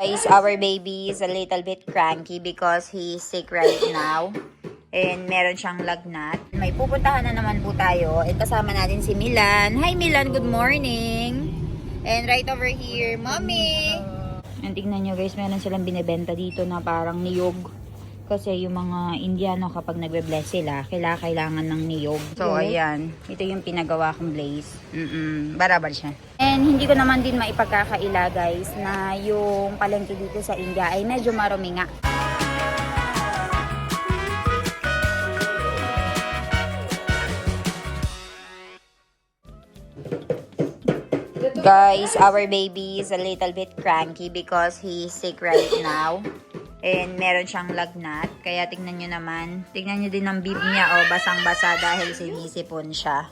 Guys, our baby is a little bit cranky because he's sick right now. And meron siyang lagnat. May pupuntahan na naman po tayo. And kasama natin si Milan. Hi Milan, good morning. And right over here, Mommy. And tingnan nyo guys, meron silang binibenta dito na parang niyog. Kasi yung mga Indiano kapag nagbe-bless sila, kailangan ng niyog. So ayan, ito yung pinagawa kong blaze. Barabar siya. And hindi ko naman din maipagkakaila guys na yung palengke dito sa India ay medyo marumi nga. Guys, our baby is a little bit cranky because he's sick right now. And meron siyang lagnat. Kaya tingnan nyo naman. Tingnan nyo din ang bib niya. O, basang-basa dahil sinisipon siya.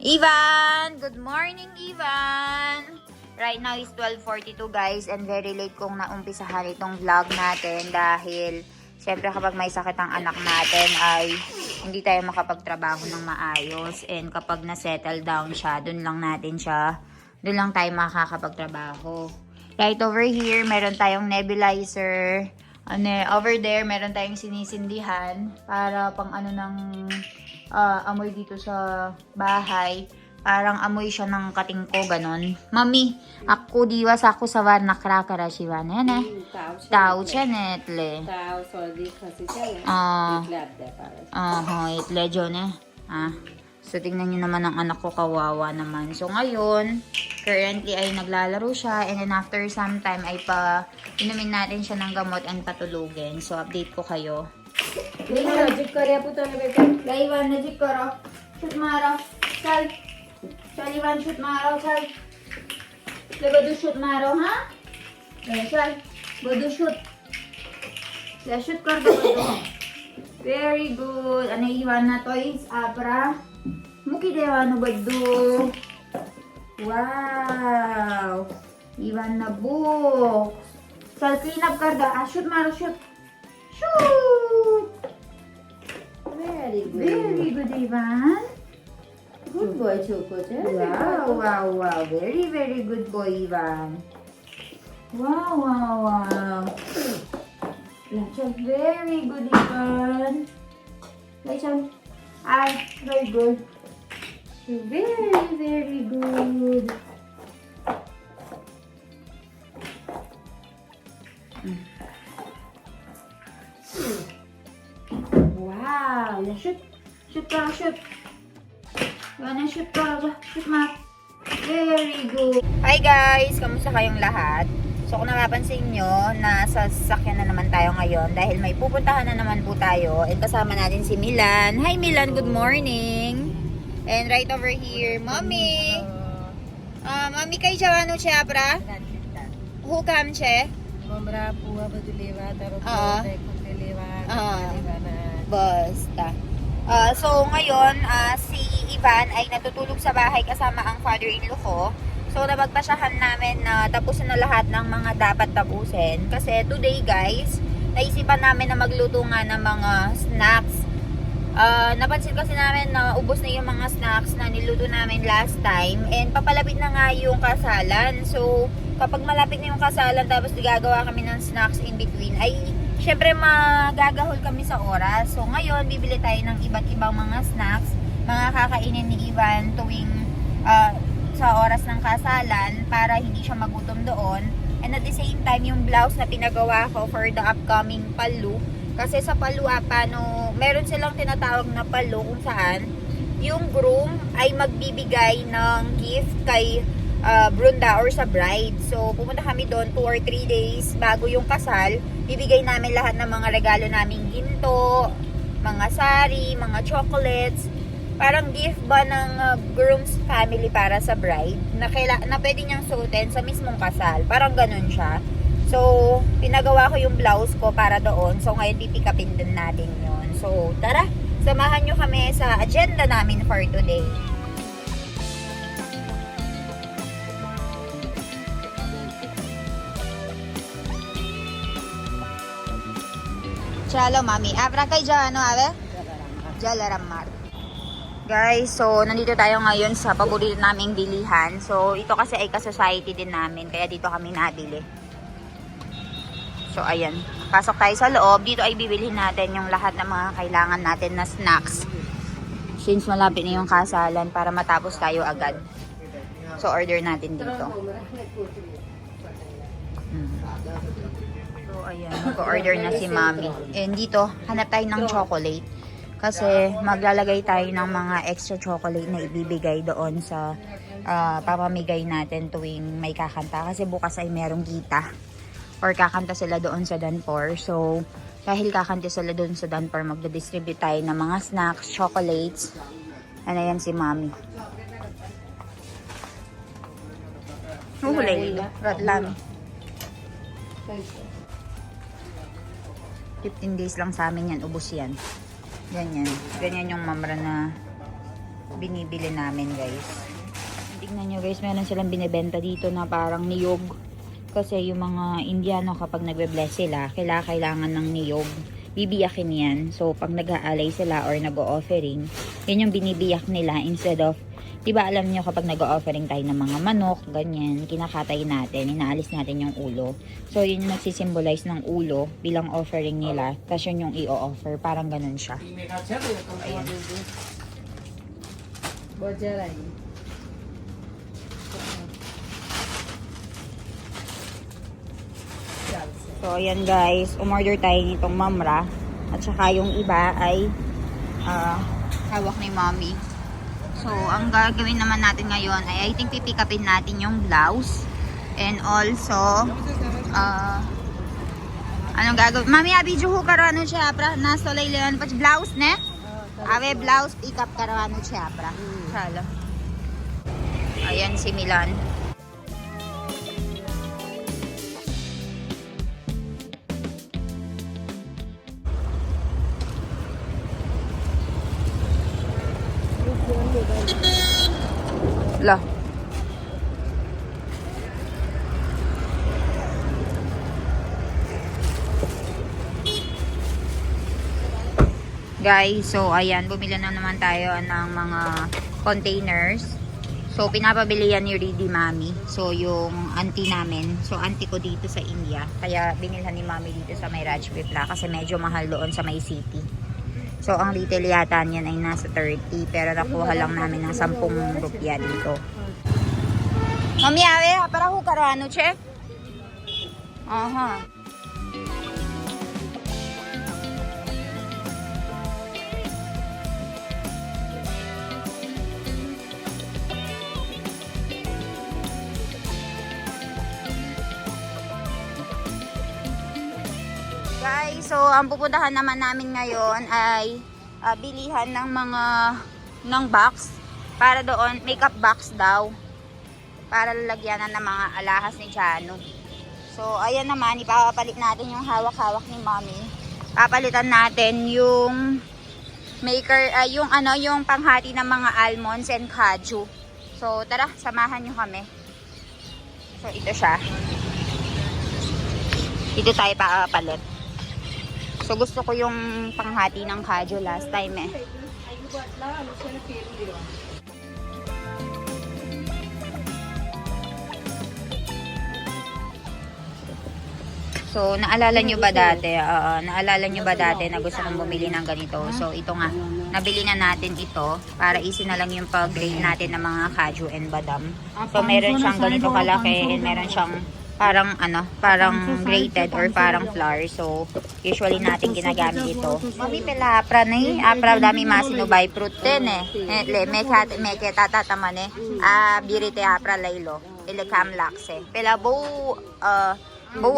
Ivan! Good morning, Ivan! Right now is 12:42 guys. And very late kong naumpisahan itong vlog natin. Dahil, syempre kapag may sakit ang anak natin ay hindi tayo makapagtrabaho ng maayos. And kapag na-settle down siya, dun lang tayo makakapagtrabaho. Right over here, meron tayong nebulizer. Over there, meron tayong sinisindihan para pang amoy dito sa bahay. Parang amoy siya ng katingko, ganon. Mami, aku diwas ako sa warna krakara siya na yan eh. Tao siya netle. Tao soldi kasi siya eh. Itle dyan eh. So, tingnan nyo naman ang anak ko, kawawa naman. So, ngayon, currently ay naglalaro siya. And then after some time ay inumin natin siya ng gamot and patulugin. So, update ko kayo. Ivan, najik karo. Shoot maro. Chal. Chal, Ivan, shoot maro. Chal. Badu shoot maro, ha? Chal. Badu shoot. Shoot kar badu. Very good. Ano Ivan na toys? Abra. Muki devano badu. Wow! Ivan na book. Chal, clean up karda. Shoot maro, shoot. Shoot! Very good. Very good, Ivan. Good boy, Choco. Wow. Very, very good boy, Ivan. Wow. Chal, very good, Ivan. Chal. Very good. Very, very good. Wow! Shoot! Shoot ka! Shoot! Wanna shoot ka! Shoot ma! Very good! Hi guys! Kamusta kayong lahat? So kung napapansin nyo, nasa sasakyan na naman tayo ngayon dahil may pupuntahan na naman po tayo. And kasama natin si Milan. Hi Milan! Good morning! And right over here, Mommy. Mommy kay jawano siya, pra? Hukam siya? Mambra puwa badulewa, taro kulewa, Basta. So ngayon, si Ivan ay natutulog sa bahay kasama ang father-in-law ko. So napagpasyahan namin na tapusin na lahat ng mga dapat tapusin. Kasi today guys, naisipan namin na magluto nga ng mga snacks. Napansin kasi namin na ubos na yung mga snacks na niluto namin last time and papalapit na nga yung kasalan. So kapag malapit na yung kasalan tapos gagawa kami ng snacks in between ay syempre magagahol kami sa oras. So ngayon bibili tayo ng iba't ibang mga snacks, mga kakainin ni Ivan tuwing sa oras ng kasalan para hindi siya magutom doon. And at the same time yung blouse na pinagawa ko for the upcoming palu. Kasi sa palu, meron silang tinatawag na palu kung saan yung groom ay magbibigay ng gift kay brunda or sa bride. So, pumunta kami doon 2 or 3 days bago yung kasal. Bibigay namin lahat ng mga regalo naming ginto, mga sari, mga chocolates. Parang gift ba ng groom's family para sa bride na pwede niyang suotin sa mismong kasal. Parang ganun siya. So, pinagawa ko yung blouse ko para doon. So, ngayon pipikapin din natin yun. So, tara, samahan nyo kami sa agenda namin for today. Chalo, mami. Abra kay Jano, ave? Jalaramar. Guys, so nandito tayo ngayon sa paborito naming bilihan. So ito kasi ay ka-society din namin, kaya dito kami nabili. So, ayan. Pasok tayo sa loob. Dito ay bibilhin natin yung lahat ng mga kailangan natin na snacks. Since malapit na yung kasalan para matapos tayo agad. So, order natin dito. So, ayan. Mag-order na si Mami. And dito, hanap tayo ng chocolate. Kasi maglalagay tayo ng mga extra chocolate na ibibigay doon sa papamigay natin tuwing may kakanta. Kasi bukas ay merong gita. Or kakanta sila doon sa Danpor. So, dahil kakanta sila doon sa Danpor, magda-distribute tayo ng mga snacks, chocolates. Ano yan si Mami. Hulay dito. Ratlan. 15 days lang sa amin yan. Ubus yan. Ganyan. Ganyan yung mamra na binibili namin, guys. Tingnan nyo, guys. Meron silang binibenta dito na parang niyog. Kasi yung mga Indiano kapag nagbe-bless sila, kailangan ng niyog. Bibiyakin yan. So, pag nag-aalay sila or nag-o-offering, yun yung binibiyak nila instead of, diba alam nyo kapag nag-o-offering tayo ng mga manok, ganyan, kinakatay natin, inaalis natin yung ulo. So, yun yung nagsisimbolize ng ulo bilang offering nila. Tapos yun yung i-o-offer. Parang ganun siya. Ayan. So, ayan guys, umorder tayo nitong mamra. At saka yung iba ay hawak ni Mommy. So, ang gagawin naman natin ngayon ay I think pipick upin natin yung blouse. And also, anong gagawin? Mami, abi juhu karano siya, pra? Nasa laylayan pa blouse, ne? Awe, blouse, pick up karano siya, pra? Salo. Ayan si Milan. Lah. Guys, so ayan, bumili na naman tayo ng mga containers. So pinapabili yan ni Ridy Mami. So yung auntie namin, so auntie ko dito sa India. Kaya binilhan ni Mami dito sa may Rajpipla kasi medyo mahal doon sa may city. So, ang retail yata niyan ay nasa 30. Pero nakuha lang namin ng 10 rupiah dito. Mami, awe, para ho karano, che? Aha. Guys, so ang pupuntahan naman namin ngayon ay bilihan ng ng box para doon, makeup box daw para lalagyanan ng mga alahas ni Chano. So ayan naman, ipapalit natin yung hawak-hawak ni Mommy. Papalitan natin yung maker, yung panghati ng mga almonds and kaju. So tara, samahan nyo kami. So ito siya. Ito tayo papalit. So, gusto ko yung panghati ng kaju last time eh. So, naalala nyo ba dati? Naalala nyo ba dati na gusto kong bumili ng ganito? So, ito nga. Nabili na natin ito para easy na lang yung pag-grade natin ng mga kaju and badam. So, meron siyang ganito kalaki and meron siyang parang grated or parang flour. So, usually natin ginagamit ito. Mami, pela apra na eh. Apra dami masinubay fruit din eh. Meke tatatama ne. Birite apra laylo. Ilekam lakse. Pela bo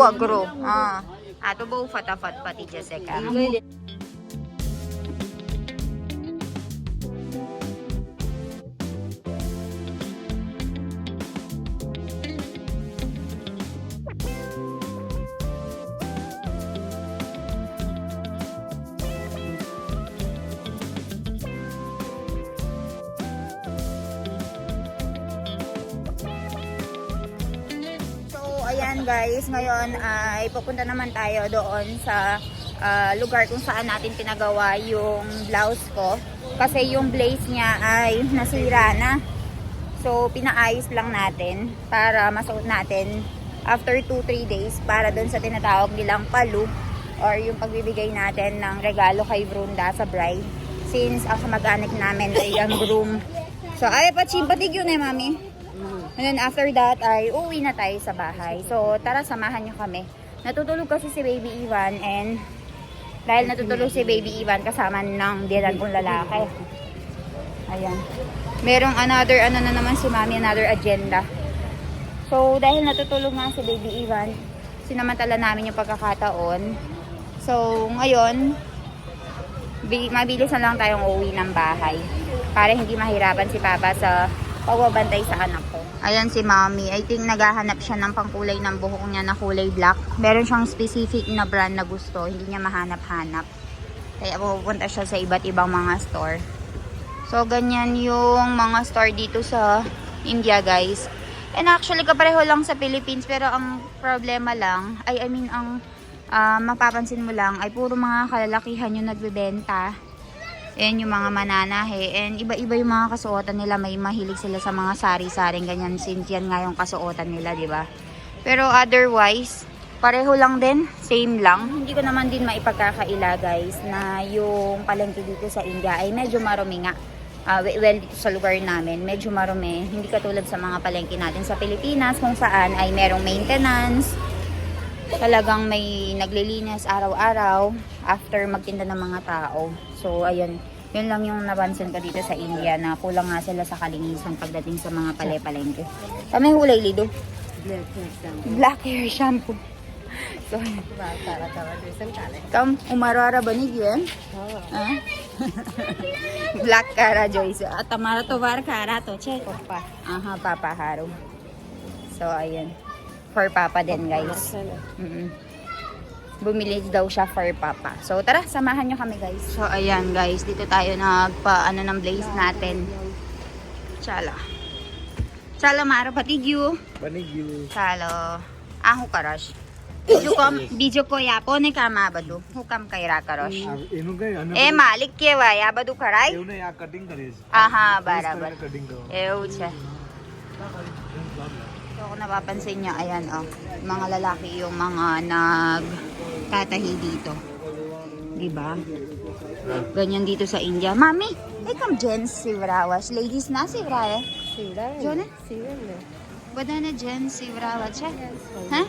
agro. Ato bo fatafat pati Jessica. Ayan guys, ngayon ay pupunta naman tayo doon sa lugar kung saan natin pinagawa yung blouse ko. Kasi yung blaze niya ay nasira na. So, pinaayos lang natin para masuot natin after 2-3 days para doon sa tinatawag nilang palu or yung pagbibigay natin ng regalo kay Brunda sa bride since ang kamag-anak namin ay ang groom. So ay patig yun mami. And then after that ay uwi na tayo sa bahay. So tara samahan nyo kami. Natutulog kasi si Baby Ivan and dahil natutulog si Baby Ivan kasama ng biyanan kong lalaki. Ayan. Merong another na naman si mami, another agenda. So dahil natutulog nga si Baby Ivan, sinamantala namin yung pagkakataon. So ngayon, mabilis na lang tayong uuwi ng bahay para hindi mahirapan si Papa sa pagbabantay sa anak ko. Ayan si Mami. I think naghahanap siya ng pangkulay ng buhok niya na kulay black. Meron siyang specific na brand na gusto. Hindi niya mahanap-hanap. Kaya pupunta siya sa iba't ibang mga store. So, ganyan yung mga store dito sa India, guys. And actually, kapareho lang sa Philippines. Pero ang problema lang, ang mapapansin mo lang, ay puro mga kalalakihan yung nagbebenta. And yung mga mananahe. And iba-iba yung mga kasuotan nila. May mahilig sila sa mga sari-saring ganyan. Since yan nga yung kasuotan nila, di ba? Pero otherwise, pareho lang din. Same lang. Hindi ko naman din maipagkakaila, guys, na yung palengke dito sa India ay medyo marumi nga. Well, dito sa lugar namin, medyo marumi. Hindi katulad sa mga palengke natin sa Pilipinas kung saan ay merong maintenance. Talagang may naglilinis araw-araw after magtinda ng mga tao. So, ayun. Yun lang yung napansin ko dito sa India na kulang nga sila sa kalinisan pagdating sa mga palengke. Kami hulay lido. Black hair shampoo. So, kam umarara ba ni Gwen? Black kara Joyce. At tamara to var kara to che. Aha, Papa Haro. So, ayun. For Papa din, guys. Bumili daw siya for Papa. So, tara, samahan nyo kami, guys. So, ayan, guys. Dito tayo nagpa-ano ng blaze natin. Chala. Chala, Mara, patigyu. Patigyu. Chalo. Hukarash. Video ko yapone kama badu. Hukam kaira karosh. Malik kewa ya badu karay? Cutting courage. Aha, barabar. Cutting करो. Eucha. So, kung napapansin niya, ayan, mga lalaki yung mga nagtatahi dito. Diba? Ganyan dito sa India. Mami, ikam gents sivrawas. Ladies na sivrawa. Jo ne? Bada na gents sivrawas siya. Ha?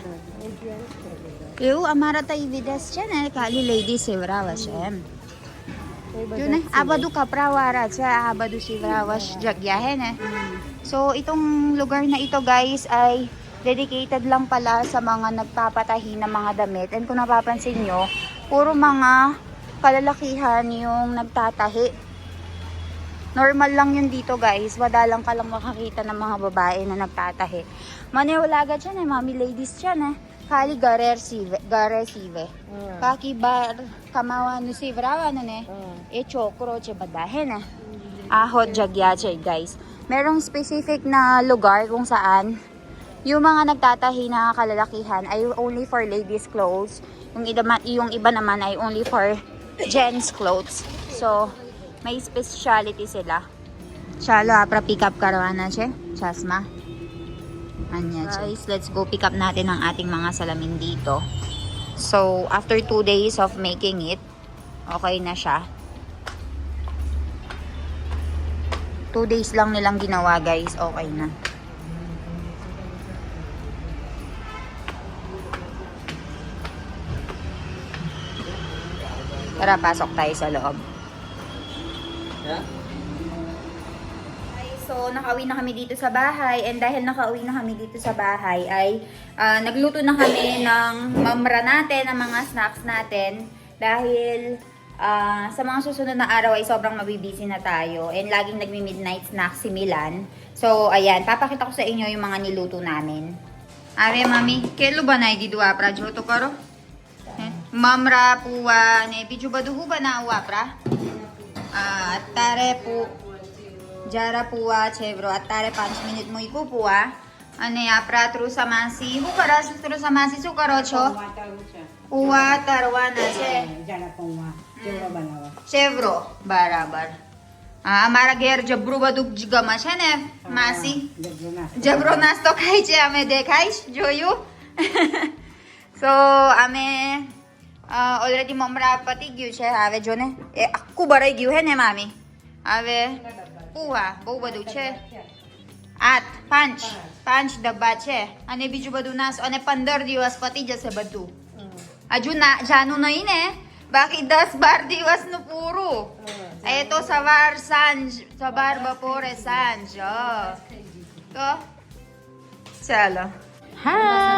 Ew, amara tayo vidas siya na. Kali ladies sivrawas siya. Jo ne? Abadu kaprawara siya. Abadu sivrawas jagyahe ne. So, itong lugar na ito, guys, ay dedicated lang pala sa mga nagpapatahi ng mga damit. And kung napapansin nyo, puro mga kalalakihan yung nagtatahi. Normal lang yun dito, guys. Madalang ka lang makakita ng mga babae na nagtatahi. Maniwala agad yan, mami ladies yan, Kali garer sive. Kaki bar kamawa no si brava no ne. Chokro che badahe Ahot jagyache, guys. Merong specific na lugar kung saan yung mga nagtatahi na kalalakihan ay only for ladies clothes. Yung iba naman ay only for gents clothes. So, may speciality sila. Chalo, apra pick up karawana che. Chasma. Anya, guys, let's go pick up natin ang ating mga salamin dito. So, after 2 days of making it, okay na siya. 2 days lang nilang ginawa, guys. Okay na. Tara, pasok tayo sa loob. Yeah? So, nakauwi na kami dito sa bahay. And dahil nakauwi na kami dito sa bahay, ay nagluto na kami ng mamra natin, ng mga snacks natin. Dahil sa mga susunod na araw ay sobrang mabibisi na tayo. And laging nagmi-midnight snack si Milan. So, ayan. Papakita ko sa inyo yung mga niluto namin. Ave, mami. Kelo ba na ididua pra joto karo? Mamra puwa ne biju baduhu ba na uwa pra? Tare pu jara puwa chevro. Tare 5 minute mo iku puwa. Ane apra tru samasi. Hukara tru samasi sukaro cho. Uwa tarwana che. Chevro barabar. Amara ger jabru baduk gama છે ને માસી જબરો નાસ્તો ખાય છે અમે દેખાઈશ જોયું So, અમે ઓલરેડી મમરા પતી ગયું છે. હવે જો ને એ આખું ભરાઈ ગયું હે ને મામી. હવે પૂવા બહુ બધું છે. 5 ડબ્બા છે અને બીજું બધું નાસ અને 15 દિવસ પતી જશે બધું. હજુ જાનું નહીં ને, બાકી 10-12 દિવસનું પૂરું. એ તો સવાર બપોરે સાંજ. તો ચાલો. હાય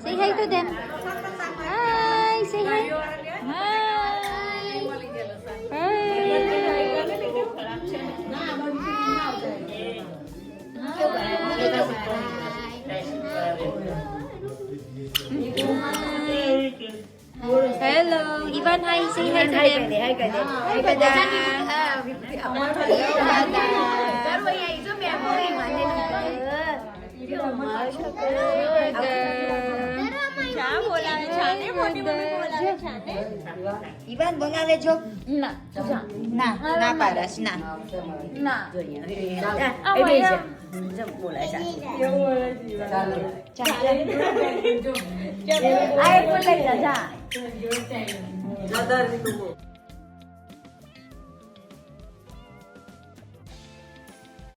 say hi to them. Hi, say hi. Hello, Ivan, hi, say hi to them. Hi, Ivan, બોલાવે જો. ના પાડસ ના. Ai pun lagi dah.